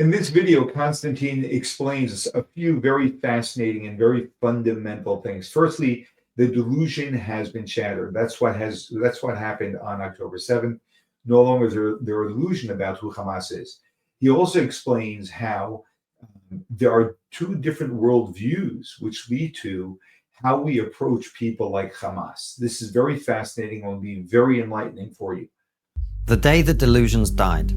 In this video, Konstantin explains a few very fascinating and very fundamental things. Firstly, the delusion has been shattered. That's what happened on October 7th. No longer is there a delusion about who Hamas is. He also explains how there are two different worldviews which lead to how we approach people like Hamas. This is very fascinating and will be very enlightening for you. The day that delusions died.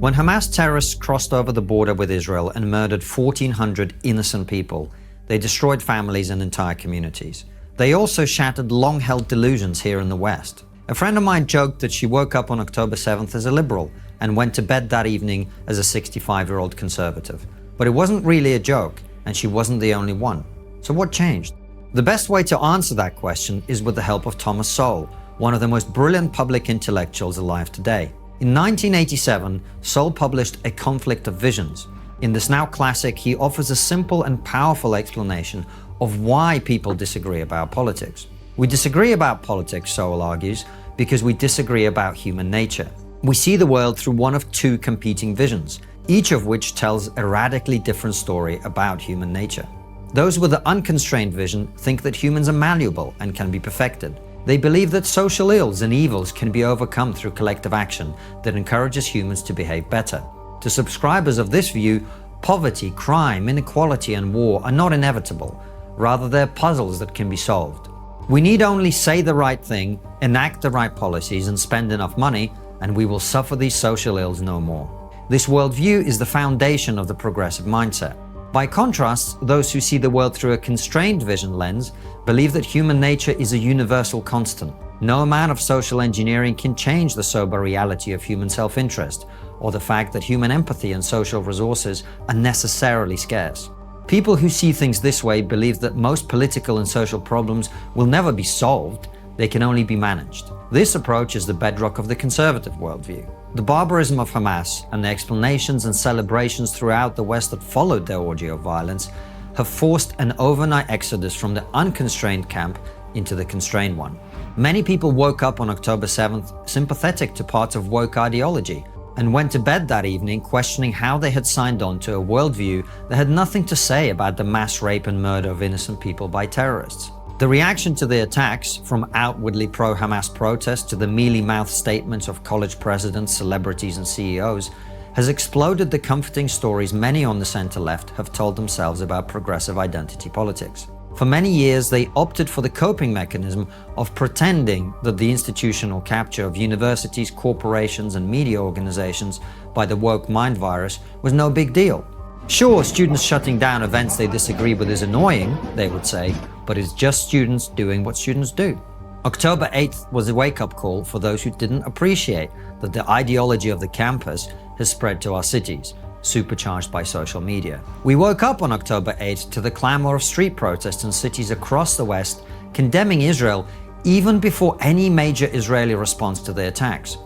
When Hamas terrorists crossed over the border with Israel and murdered 1,400 innocent people, they destroyed families and entire communities. They also shattered long-held delusions here in the West. A friend of mine joked that she woke up on October 7th as a liberal and went to bed that evening as a 65-year-old conservative. But it wasn't really a joke, and she wasn't the only one. So what changed? The best way to answer that question is with the help of Thomas Sowell, one of the most brilliant public intellectuals alive today. In 1987, Sowell published A Conflict of Visions. In this now classic, he offers a simple and powerful explanation of why people disagree about politics. We disagree about politics, Sowell argues, because we disagree about human nature. We see the world through one of two competing visions, each of which tells a radically different story about human nature. Those with the unconstrained vision think that humans are malleable and can be perfected. They believe that social ills and evils can be overcome through collective action that encourages humans to behave better. To subscribers of this view, poverty, crime, inequality, and war are not inevitable. Rather, they're puzzles that can be solved. We need only say the right thing, enact the right policies, and spend enough money, and we will suffer these social ills no more. This worldview is the foundation of the progressive mindset. By contrast, those who see the world through a constrained vision lens believe that human nature is a universal constant. No amount of social engineering can change the sober reality of human self-interest, or the fact that human empathy and social resources are necessarily scarce. People who see things this way believe that most political and social problems will never be solved, they can only be managed. This approach is the bedrock of the conservative worldview. The barbarism of Hamas and the explanations and celebrations throughout the West that followed their orgy of violence have forced an overnight exodus from the unconstrained camp into the constrained one. Many people woke up on October 7th sympathetic to parts of woke ideology and went to bed that evening questioning how they had signed on to a worldview that had nothing to say about the mass rape and murder of innocent people by terrorists. The reaction to the attacks, from outwardly pro-Hamas protests to the mealy-mouthed statements of college presidents, celebrities, and CEOs, has exploded the comforting stories many on the center-left have told themselves about progressive identity politics. For many years, they opted for the coping mechanism of pretending that the institutional capture of universities, corporations, and media organizations by the woke mind virus was no big deal. Sure, students shutting down events they disagree with is annoying, they would say, but it's just students doing what students do. October 8th was a wake-up call for those who didn't appreciate that the ideology of the campus has spread to our cities, supercharged by social media. We woke up on October 8th to the clamor of street protests in cities across the West condemning Israel even before any major Israeli response to the attacks.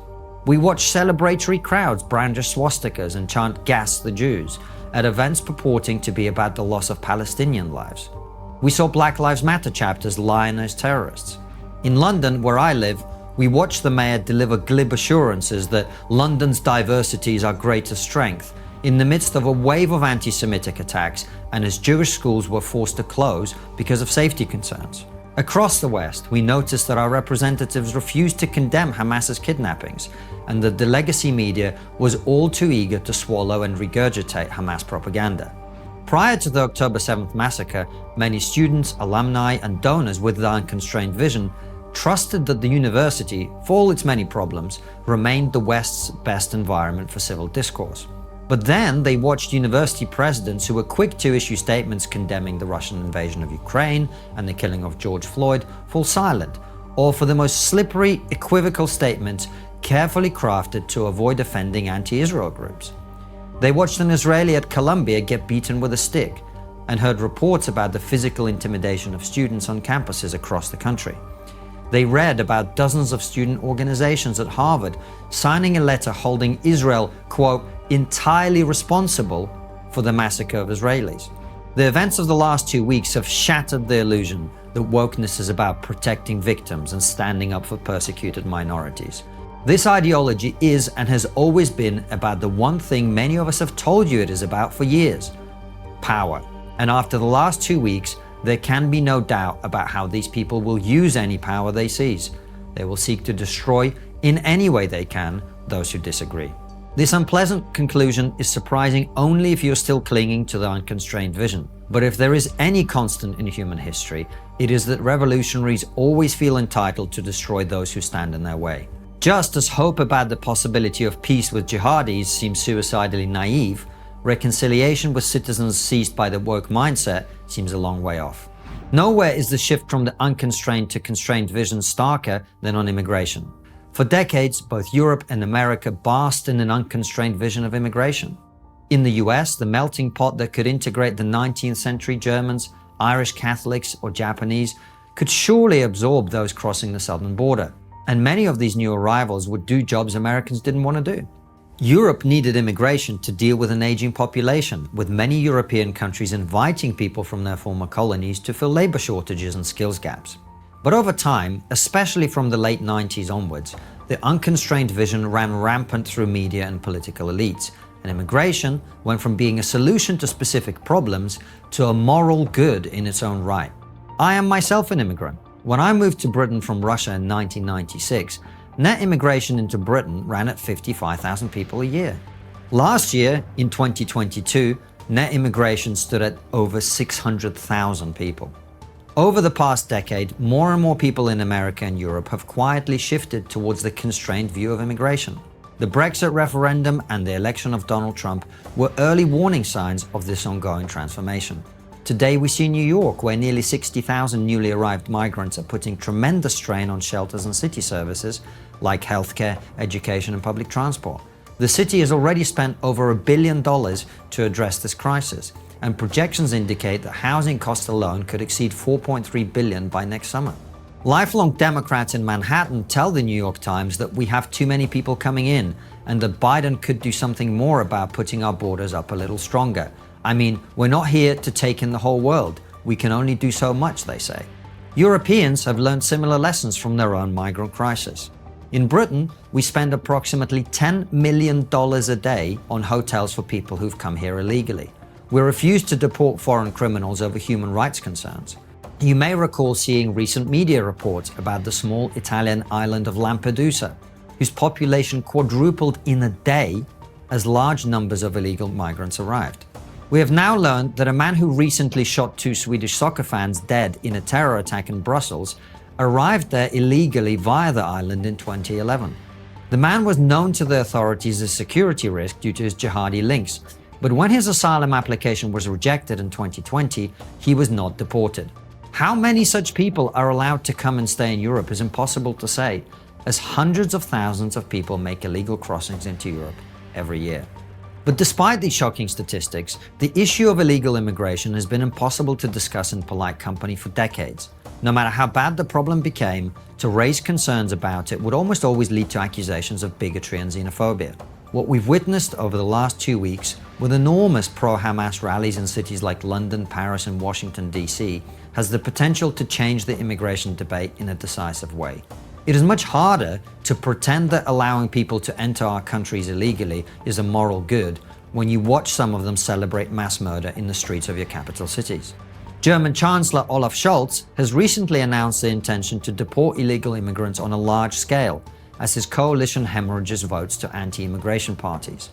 We watched celebratory crowds brandish swastikas and chant "Gas the Jews" at events purporting to be about the loss of Palestinian lives. We saw Black Lives Matter chapters lionize terrorists. In London, where I live, we watched the mayor deliver glib assurances that London's diversity is our greatest strength, in the midst of a wave of anti-Semitic attacks and as Jewish schools were forced to close because of safety concerns. Across the West, we noticed that our representatives refused to condemn Hamas's kidnappings, and that the legacy media was all too eager to swallow and regurgitate Hamas propaganda. Prior to the October 7th massacre, many students, alumni, and donors with the unconstrained vision trusted that the university, for all its many problems, remained the West's best environment for civil discourse. But then they watched university presidents who were quick to issue statements condemning the Russian invasion of Ukraine and the killing of George Floyd fall silent, or for the most slippery, equivocal statements carefully crafted to avoid offending anti-Israel groups. They watched an Israeli at Columbia get beaten with a stick and heard reports about the physical intimidation of students on campuses across the country. They read about dozens of student organizations at Harvard signing a letter holding Israel, quote, entirely responsible for the massacre of Israelis. The events of the last 2 weeks have shattered the illusion that wokeness is about protecting victims and standing up for persecuted minorities. This ideology is and has always been about the one thing many of us have told you it is about for years: power. And after the last 2 weeks, there can be no doubt about how these people will use any power they seize. They will seek to destroy in any way they can those who disagree. This unpleasant conclusion is surprising only if you're still clinging to the unconstrained vision. But if there is any constant in human history, it is that revolutionaries always feel entitled to destroy those who stand in their way. Just as hope about the possibility of peace with jihadis seems suicidally naive, reconciliation with citizens seized by the woke mindset seems a long way off. Nowhere is the shift from the unconstrained to constrained vision starker than on immigration. For decades, both Europe and America basked in an unconstrained vision of immigration. In the US, the melting pot that could integrate the 19th century Germans, Irish Catholics, or Japanese could surely absorb those crossing the southern border. And many of these new arrivals would do jobs Americans didn't want to do. Europe needed immigration to deal with an aging population, with many European countries inviting people from their former colonies to fill labor shortages and skills gaps. But over time, especially from the late 90s onwards, the unconstrained vision ran rampant through media and political elites, and immigration went from being a solution to specific problems to a moral good in its own right. I am myself an immigrant. When I moved to Britain from Russia in 1996, net immigration into Britain ran at 55,000 people a year. Last year, in 2022, net immigration stood at over 600,000 people. Over the past decade, more and more people in America and Europe have quietly shifted towards the constrained view of immigration. The Brexit referendum and the election of Donald Trump were early warning signs of this ongoing transformation. Today we see New York, where nearly 60,000 newly arrived migrants are putting tremendous strain on shelters and city services like healthcare, education, and public transport. The city has already spent over $1 billion to address this crisis, and projections indicate that housing costs alone could exceed $4.3 billion by next summer. Lifelong Democrats in Manhattan tell the New York Times that we have too many people coming in and that Biden could do something more about putting our borders up a little stronger. I mean, we're not here to take in the whole world. We can only do so much, they say. Europeans have learned similar lessons from their own migrant crisis. In Britain, we spend approximately $10 million a day on hotels for people who've come here illegally. We refuse to deport foreign criminals over human rights concerns. You may recall seeing recent media reports about the small Italian island of Lampedusa, whose population quadrupled in a day as large numbers of illegal migrants arrived. We have now learned that a man who recently shot 2 Swedish soccer fans dead in a terror attack in Brussels arrived there illegally via the island in 2011. The man was known to the authorities as a security risk due to his jihadi links, but when his asylum application was rejected in 2020, he was not deported. How many such people are allowed to come and stay in Europe is impossible to say, as hundreds of thousands of people make illegal crossings into Europe every year. But despite these shocking statistics, the issue of illegal immigration has been impossible to discuss in polite company for decades. No matter how bad the problem became, to raise concerns about it would almost always lead to accusations of bigotry and xenophobia. What we've witnessed over the last 2 weeks, with enormous pro-Hamas rallies in cities like London, Paris, and Washington, D.C., has the potential to change the immigration debate in a decisive way. It is much harder to pretend that allowing people to enter our countries illegally is a moral good when you watch some of them celebrate mass murder in the streets of your capital cities. German Chancellor Olaf Scholz has recently announced the intention to deport illegal immigrants on a large scale, as his coalition hemorrhages votes to anti-immigration parties.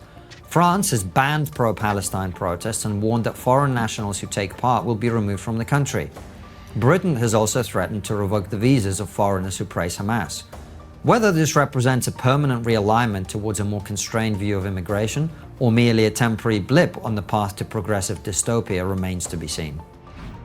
France has banned pro-Palestine protests and warned that foreign nationals who take part will be removed from the country. Britain has also threatened to revoke the visas of foreigners who praise Hamas. Whether this represents a permanent realignment towards a more constrained view of immigration, or merely a temporary blip on the path to progressive dystopia, remains to be seen.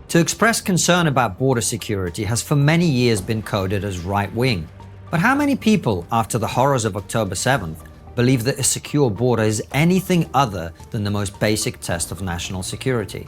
To express concern about border security has for many years been coded as right-wing. But how many people, after the horrors of October 7th, believe that a secure border is anything other than the most basic test of national security?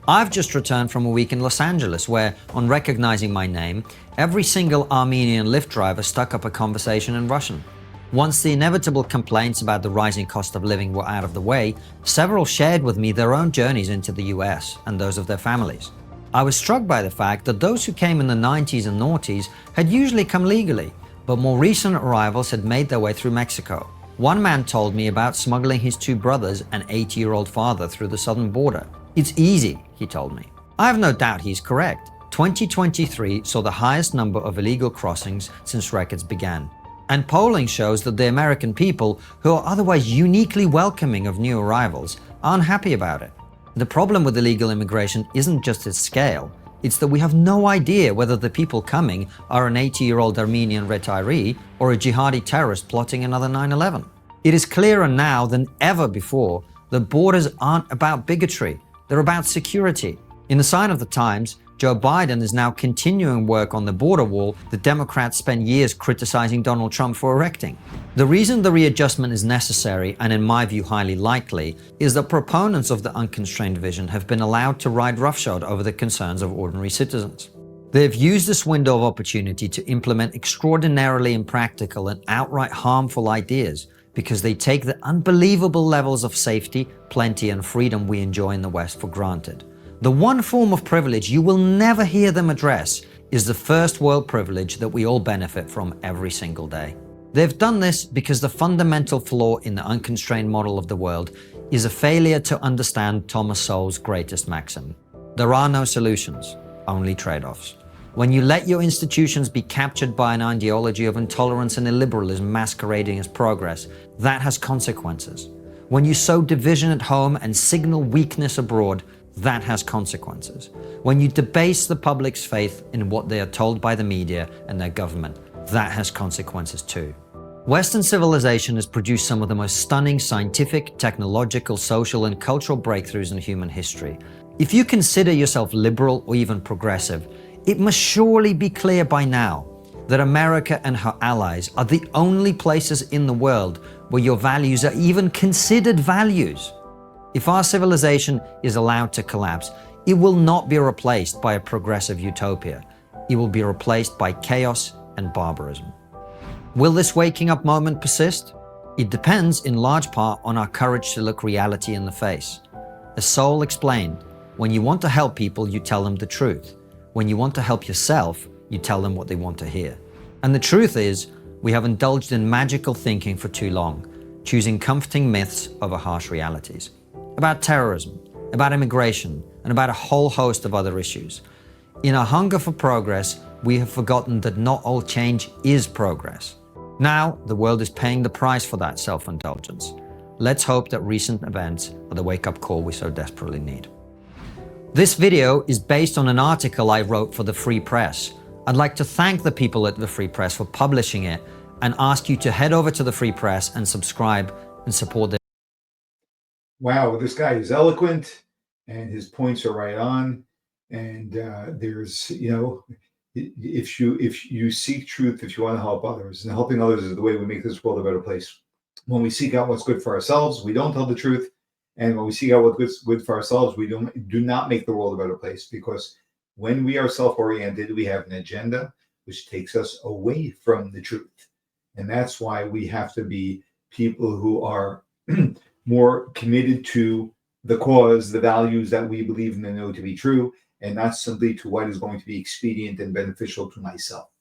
I've just returned from a week in Los Angeles where, on recognizing my name, every single Armenian Lyft driver stuck up a conversation in Russian. Once the inevitable complaints about the rising cost of living were out of the way, several shared with me their own journeys into the US and those of their families. I was struck by the fact that those who came in the 90s and noughties had usually come legally, but more recent arrivals had made their way through Mexico. One man told me about smuggling his 2 brothers and 80-year-old father through the southern border. It's easy, he told me. I have no doubt he's correct. 2023 saw the highest number of illegal crossings since records began. And polling shows that the American people, who are otherwise uniquely welcoming of new arrivals, are unhappy about it. The problem with illegal immigration isn't just its scale, it's that we have no idea whether the people coming are an 80-year-old Armenian retiree or a jihadi terrorist plotting another 9/11. It is clearer now than ever before that borders aren't about bigotry, they're about security. In the sign of the times, Joe Biden is now continuing work on the border wall that Democrats spent years criticizing Donald Trump for erecting. The reason the readjustment is necessary, and in my view highly likely, is that proponents of the unconstrained vision have been allowed to ride roughshod over the concerns of ordinary citizens. They have used this window of opportunity to implement extraordinarily impractical and outright harmful ideas because they take the unbelievable levels of safety, plenty, and freedom we enjoy in the West for granted. The one form of privilege you will never hear them address is the first world privilege that we all benefit from every single day. They've done this because the fundamental flaw in the unconstrained model of the world is a failure to understand Thomas Sowell's greatest maxim. There are no solutions, only trade-offs. When you let your institutions be captured by an ideology of intolerance and illiberalism masquerading as progress, that has consequences. When you sow division at home and signal weakness abroad, that has consequences. When you debase the public's faith in what they are told by the media and their government, that has consequences too. Western civilization has produced some of the most stunning scientific, technological, social, and cultural breakthroughs in human history. If you consider yourself liberal or even progressive, it must surely be clear by now that America and her allies are the only places in the world where your values are even considered values. If our civilization is allowed to collapse, it will not be replaced by a progressive utopia. It will be replaced by chaos and barbarism. Will this waking up moment persist? It depends in large part on our courage to look reality in the face. As Sowell explained, when you want to help people, you tell them the truth. When you want to help yourself, you tell them what they want to hear. And the truth is, we have indulged in magical thinking for too long, choosing comforting myths over harsh realities. About terrorism, about immigration, and about a whole host of other issues. In our hunger for progress, we have forgotten that not all change is progress. Now, the world is paying the price for that self-indulgence. Let's hope that recent events are the wake-up call we so desperately need. This video is based on an article I wrote for the Free Press. I'd like to thank the people at the Free Press for publishing it and ask you to head over to the Free Press and subscribe and support their. Wow, this guy is eloquent and his points are right on. And there's, if you seek truth, if you want to help others, and helping others is the way we make this world a better place. When we seek out what's good for ourselves, we don't tell the truth. And when we seek out what's good for ourselves, we do not make the world a better place, because when we are self-oriented, we have an agenda which takes us away from the truth. And that's why we have to be people who are more committed to the cause, the values that we believe in and know to be true, and not simply to what is going to be expedient and beneficial to myself.